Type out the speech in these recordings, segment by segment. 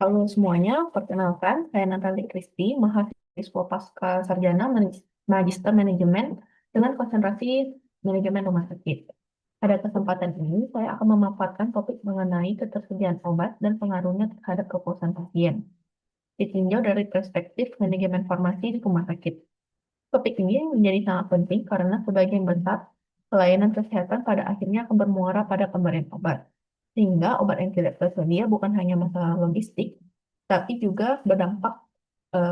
Halo semuanya, perkenalkan, saya Natalie Christy, mahasiswa pasca sarjana Magister Manajemen dengan konsentrasi manajemen rumah sakit. Pada kesempatan ini, saya akan memaparkan topik mengenai ketersediaan obat dan pengaruhnya terhadap kepuasan pasien, ditinjau dari perspektif manajemen farmasi di rumah sakit. Topik ini menjadi sangat penting karena sebagian besar pelayanan kesehatan pada akhirnya akan bermuara pada pemberian obat. Sehingga obat yang tidak tersedia bukan hanya masalah logistik, tapi juga berdampak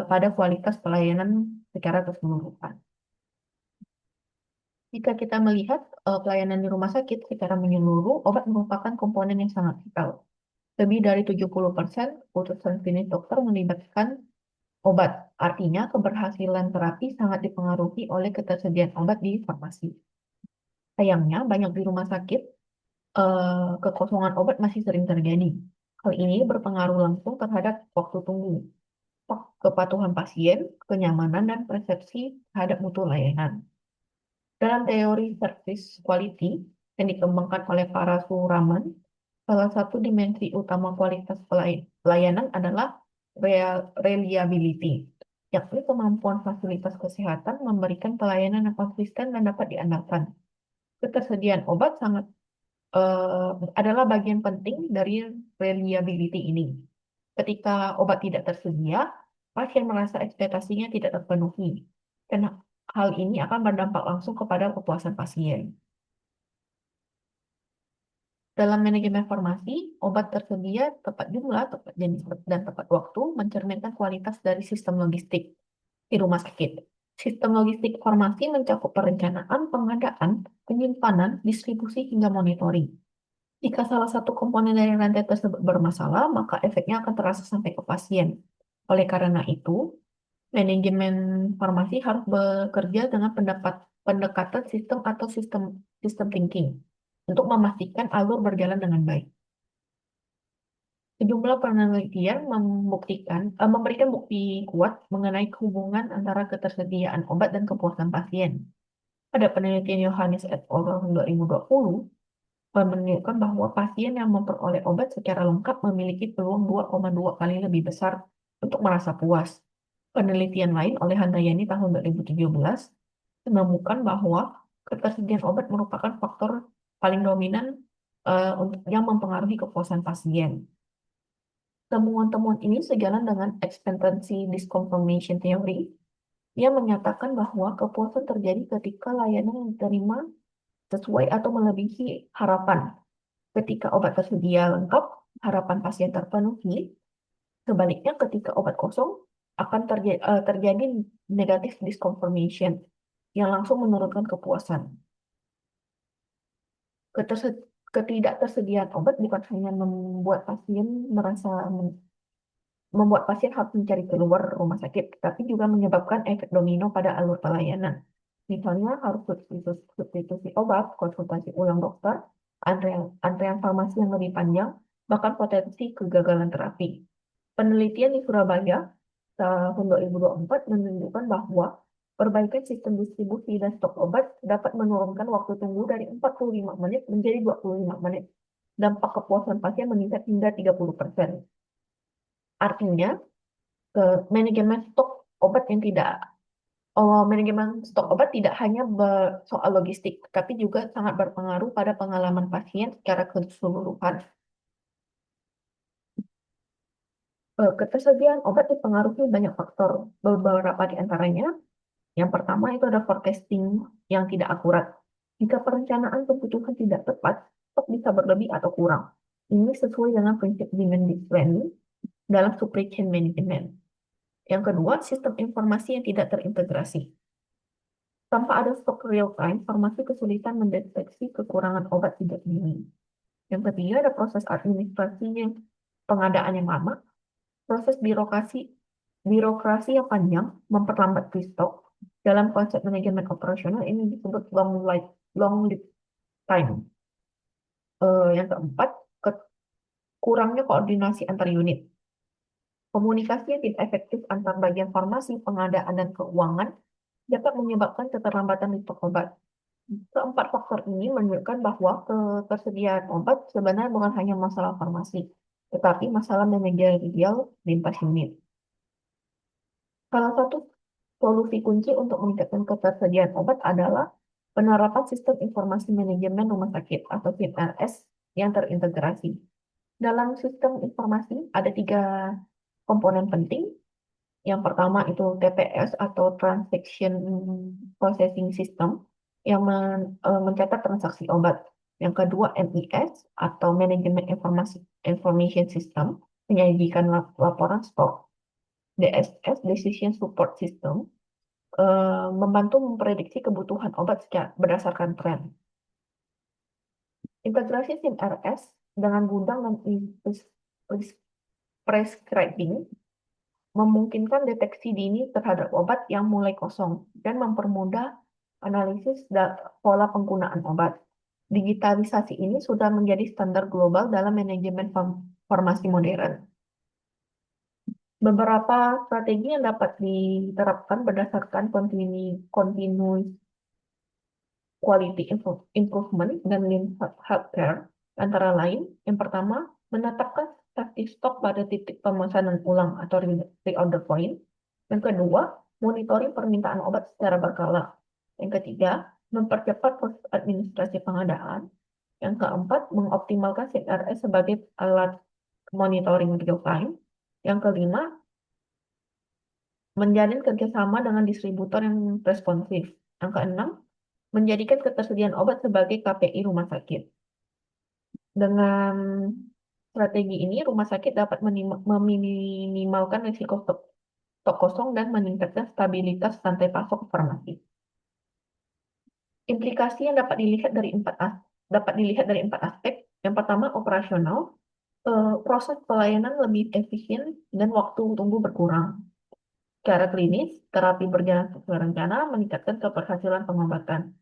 pada kualitas pelayanan secara keseluruhan. Jika kita melihat pelayanan di rumah sakit secara menyeluruh, obat merupakan komponen yang sangat vital. Lebih dari 70% keputusan klinis dokter melibatkan obat. Artinya, keberhasilan terapi sangat dipengaruhi oleh ketersediaan obat di farmasi. Sayangnya, banyak di rumah sakit, kekosongan obat masih sering terjadi. Hal ini berpengaruh langsung terhadap waktu tunggu, kepatuhan pasien, kenyamanan, dan persepsi terhadap mutu layanan. Dalam teori service quality yang dikembangkan oleh Parasuraman, salah satu dimensi utama kualitas pelayanan adalah reliability, yakni kemampuan fasilitas kesehatan memberikan pelayanan yang konsisten dan dapat diandalkan. Ketersediaan obat adalah bagian penting dari reliability ini. Ketika obat tidak tersedia, pasien merasa ekspektasinya tidak terpenuhi, dan hal ini akan berdampak langsung kepada kepuasan pasien. Dalam manajemen farmasi, obat tersedia tepat jumlah, tepat jenis, dan tepat waktu mencerminkan kualitas dari sistem logistik di rumah sakit. Sistem logistik farmasi mencakup perencanaan, pengadaan, penyimpanan, distribusi, hingga monitoring. Jika salah satu komponen dari rantai tersebut bermasalah, maka efeknya akan terasa sampai ke pasien. Oleh karena itu, manajemen farmasi harus bekerja dengan pendekatan sistem atau sistem thinking untuk memastikan alur berjalan dengan baik. Sejumlah penelitian memberikan bukti kuat mengenai hubungan antara ketersediaan obat dan kepuasan pasien. Pada penelitian Yohanes et al. 2020, menunjukkan bahwa pasien yang memperoleh obat secara lengkap memiliki peluang 2,2 kali lebih besar untuk merasa puas. Penelitian lain oleh Handayani tahun 2017 menemukan bahwa ketersediaan obat merupakan faktor paling dominan yang mempengaruhi kepuasan pasien. Temuan-temuan ini sejalan dengan expectancy disconfirmation theory yang menyatakan bahwa kepuasan terjadi ketika layanan yang diterima sesuai atau melebihi harapan. Ketika obat tersedia lengkap, harapan pasien terpenuhi. Sebaliknya, ketika obat kosong, akan terjadi negatif disconfirmation yang langsung menurunkan kepuasan. Ketidaktersediaan obat bukan hanya membuat pasien harus mencari keluar rumah sakit, tapi juga menyebabkan efek domino pada alur pelayanan. Misalnya harus substitusi obat, konsultasi ulang dokter, antrean farmasi yang lebih panjang, bahkan potensi kegagalan terapi. Penelitian di Surabaya tahun 2024 menunjukkan bahwa perbaikan sistem distribusi dan stok obat dapat menurunkan waktu tunggu dari 45 menit menjadi 25 menit. Dampak kepuasan pasien meningkat hingga 30%. Artinya, ke manajemen stok obat yang tidak manajemen stok obat tidak hanya soal logistik, tapi juga sangat berpengaruh pada pengalaman pasien secara keseluruhan. Ketersediaan obat dipengaruhi banyak faktor, beberapa di antaranya. Yang pertama itu ada forecasting yang tidak akurat. Jika perencanaan kebutuhan tidak tepat, stok bisa berlebih atau kurang. Ini sesuai dengan prinsip demand planning dalam supply chain management. Yang kedua, sistem informasi yang tidak terintegrasi. Tanpa ada stok real time, farmasi kesulitan mendeteksi kekurangan obat tidak dini. Yang ketiga, ada proses administrasi yang pengadaan yang lama, proses birokrasi yang panjang memperlambat pre-stock. Dalam konsep manajemen operasional ini disebut long lead time. Yang keempat, kurangnya koordinasi antar unit. Komunikasi yang tidak efektif antar bagian farmasi, pengadaan, dan keuangan dapat menyebabkan keterlambatan di stok obat. Keempat faktor ini menunjukkan bahwa ketersediaan obat sebenarnya bukan hanya masalah farmasi, tetapi masalah manajerial lintas unit. Salah satu solusi kunci untuk meningkatkan ketersediaan obat adalah penerapan sistem informasi manajemen rumah sakit atau SIMRS yang terintegrasi. Dalam sistem informasi ada tiga komponen penting. Yang pertama itu TPS atau Transaction Processing System yang mencatat transaksi obat. Yang kedua MIS atau Manajemen Information System menyajikan laporan stok. DSS Decision Support System membantu memprediksi kebutuhan obat berdasarkan tren. Integrasi SIM-RS dengan gudang dan prescribing memungkinkan deteksi dini terhadap obat yang mulai kosong dan mempermudah analisis pola penggunaan obat. Digitalisasi ini sudah menjadi standar global dalam manajemen farmasi modern. Beberapa strategi yang dapat diterapkan berdasarkan continuous quality improvement dan lean healthcare antara lain, yang pertama, menetapkan safety stock pada titik pemesanan ulang atau reorder point. Yang kedua, monitoring permintaan obat secara berkala. Yang ketiga, mempercepat proses administrasi pengadaan. Yang keempat, mengoptimalkan CRS sebagai alat monitoring real time. Yang kelima, menjalin kerjasama dengan distributor yang responsif. Yang keenam, menjadikan ketersediaan obat sebagai KPI rumah sakit. Dengan strategi ini, rumah sakit dapat meminimalkan risiko stok kosong dan meningkatkan stabilitas rantai pasok farmasi. Implikasi yang dapat dilihat dari empat aspek. Yang pertama, operasional. Proses pelayanan lebih efisien dan waktu tunggu berkurang. Secara klinis, terapi berjalan sesuai rencana meningkatkan keberhasilan pengobatan.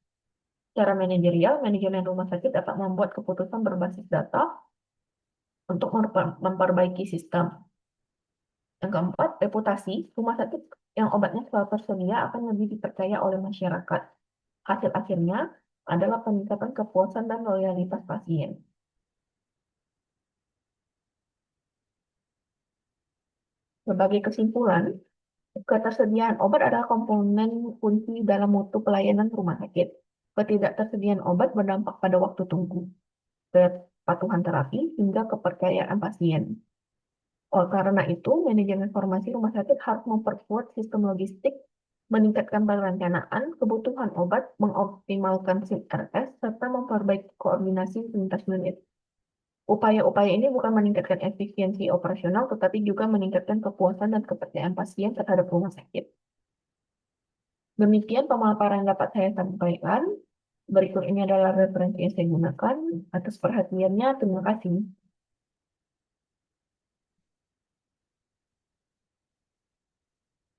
Secara manajerial, manajemen rumah sakit dapat membuat keputusan berbasis data untuk memperbaiki sistem. Yang keempat, reputasi. Rumah sakit yang obatnya selalu tersedia akan lebih dipercaya oleh masyarakat. Hasil akhirnya adalah peningkatan kepuasan dan loyalitas pasien. Sebagai kesimpulan, ketersediaan obat adalah komponen kunci dalam mutu pelayanan rumah sakit. Ketidaktersediaan obat berdampak pada waktu tunggu, kepatuhan terapi, hingga kepercayaan pasien. Karena itu, manajemen farmasi rumah sakit harus memperkuat sistem logistik, meningkatkan perencanaan, kebutuhan obat, mengoptimalkan SIM-RS, serta memperbaiki koordinasi lintas unit. Upaya-upaya ini bukan meningkatkan efisiensi operasional, tetapi juga meningkatkan kepuasan dan kepercayaan pasien terhadap rumah sakit. Demikian pemaparan yang dapat saya sampaikan. Berikut ini adalah referensi yang saya gunakan. Atas perhatiannya, terima kasih.